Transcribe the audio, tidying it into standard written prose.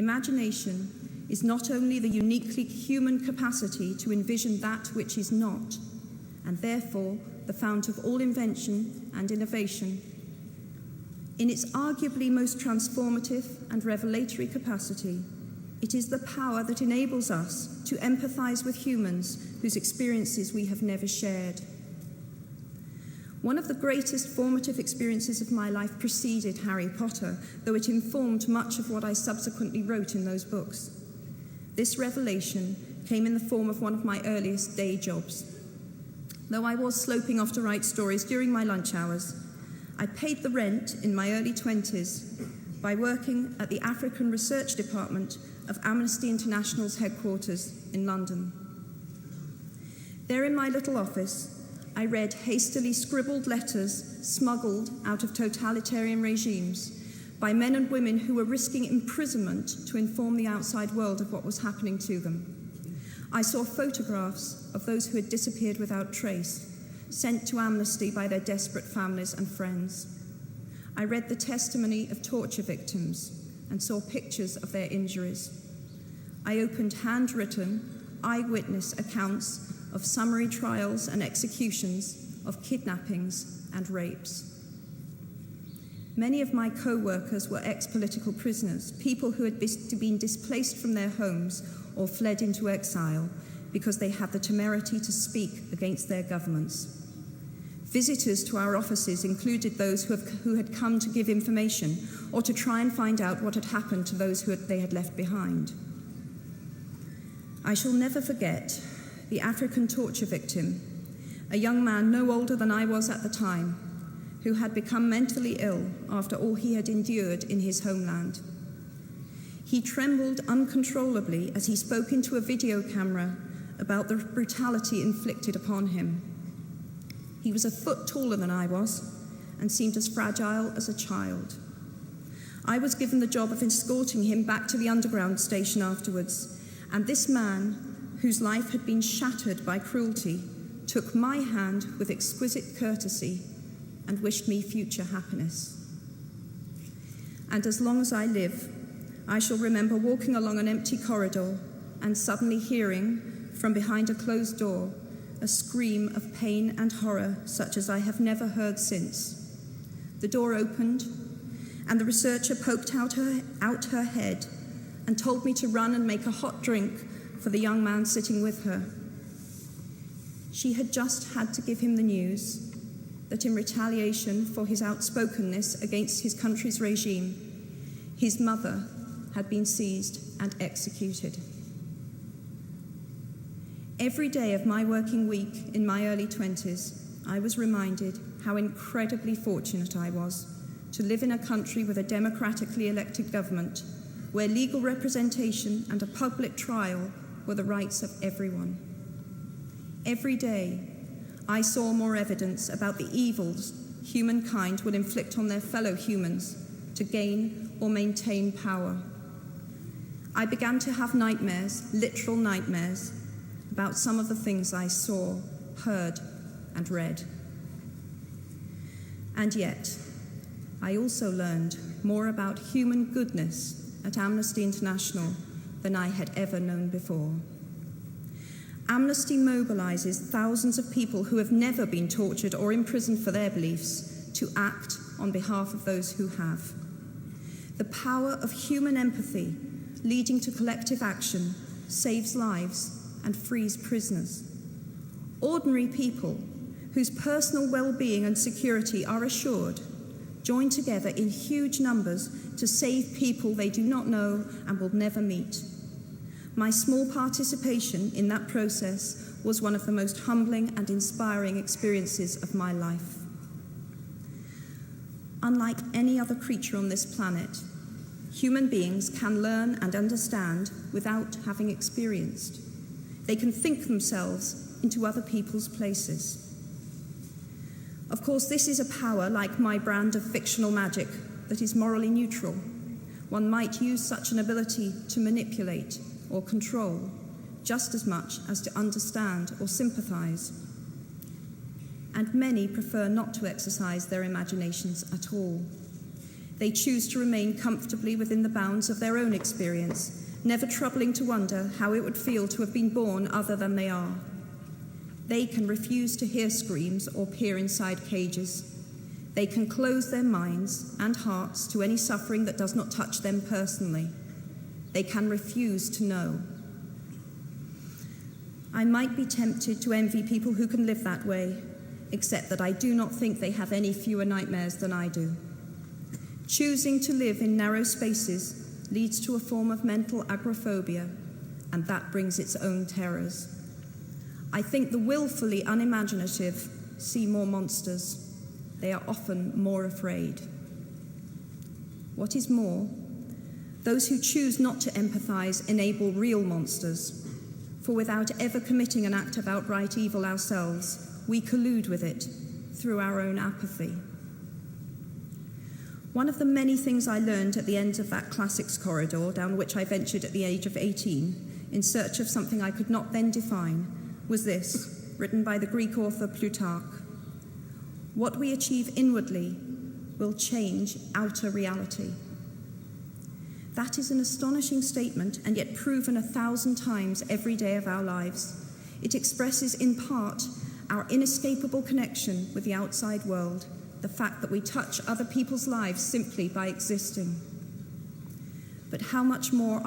Imagination is not only the uniquely human capacity to envision that which is not, and therefore the fount of all invention and innovation. In its arguably most transformative and revelatory capacity, it is the power that enables us to empathize with humans whose experiences we have never shared. One of the greatest formative experiences of my life preceded Harry Potter, though it informed much of what I subsequently wrote in those books. This revelation came in the form of one of my earliest day jobs. Though I was sloping off to write stories during my lunch hours, I paid the rent in my early 20s by working at the African Research Department of Amnesty International's headquarters in London. There in my little office, I read hastily scribbled letters smuggled out of totalitarian regimes by men and women who were risking imprisonment to inform the outside world of what was happening to them. I saw photographs of those who had disappeared without trace, sent to Amnesty by their desperate families and friends. I read the testimony of torture victims and saw pictures of their injuries. I opened handwritten, eyewitness accounts of summary trials and executions, of kidnappings and rapes. Many of my co-workers were ex-political prisoners, people who had been displaced from their homes or fled into exile because they had the temerity to speak against their governments. Visitors to our offices included those who had come to give information or to try and find out what had happened to those they had left behind. I shall never forget the African torture victim, a young man no older than I was at the time, who had become mentally ill after all he had endured in his homeland. He trembled uncontrollably as he spoke into a video camera about the brutality inflicted upon him. He was a foot taller than I was and seemed as fragile as a child. I was given the job of escorting him back to the underground station afterwards, and this man, whose life had been shattered by cruelty, took my hand with exquisite courtesy and wished me future happiness. And as long as I live, I shall remember walking along an empty corridor and suddenly hearing, from behind a closed door, a scream of pain and horror such as I have never heard since. The door opened, and the researcher poked out her head and told me to run and make a hot drink for the young man sitting with her. She had just had to give him the news that in retaliation for his outspokenness against his country's regime, his mother had been seized and executed. Every day of my working week in my early 20s, I was reminded how incredibly fortunate I was to live in a country with a democratically elected government, where legal representation and a public trial were the rights of everyone. Every day, I saw more evidence about the evils humankind will inflict on their fellow humans to gain or maintain power. I began to have nightmares, literal nightmares, about some of the things I saw, heard, and read. And yet, I also learned more about human goodness at Amnesty International than I had ever known before. Amnesty mobilizes thousands of people who have never been tortured or imprisoned for their beliefs to act on behalf of those who have. The power of human empathy leading to collective action saves lives and frees prisoners. Ordinary people whose personal well-being and security are assured join together in huge numbers to save people they do not know and will never meet. My small participation in that process was one of the most humbling and inspiring experiences of my life. Unlike any other creature on this planet, human beings can learn and understand without having experienced. They can think themselves into other people's places. Of course, this is a power like my brand of fictional magic that is morally neutral. One might use such an ability to manipulate or control just as much as to understand or sympathize. And many prefer not to exercise their imaginations at all. They choose to remain comfortably within the bounds of their own experience, never troubling to wonder how it would feel to have been born other than they are. They can refuse to hear screams or peer inside cages. They can close their minds and hearts to any suffering that does not touch them personally. They can refuse to know. I might be tempted to envy people who can live that way, except that I do not think they have any fewer nightmares than I do. Choosing to live in narrow spaces leads to a form of mental agoraphobia, and that brings its own terrors. I think the willfully unimaginative see more monsters. They are often more afraid. What is more, those who choose not to empathize enable real monsters, for without ever committing an act of outright evil ourselves, we collude with it through our own apathy. One of the many things I learned at the end of that classics corridor down which I ventured at the age of 18 in search of something I could not then define was this, written by the Greek author Plutarch. What we achieve inwardly will change outer reality. That is an astonishing statement, and yet proven 1,000 times every day of our lives. It expresses in part our inescapable connection with the outside world, the fact that we touch other people's lives simply by existing. But how much more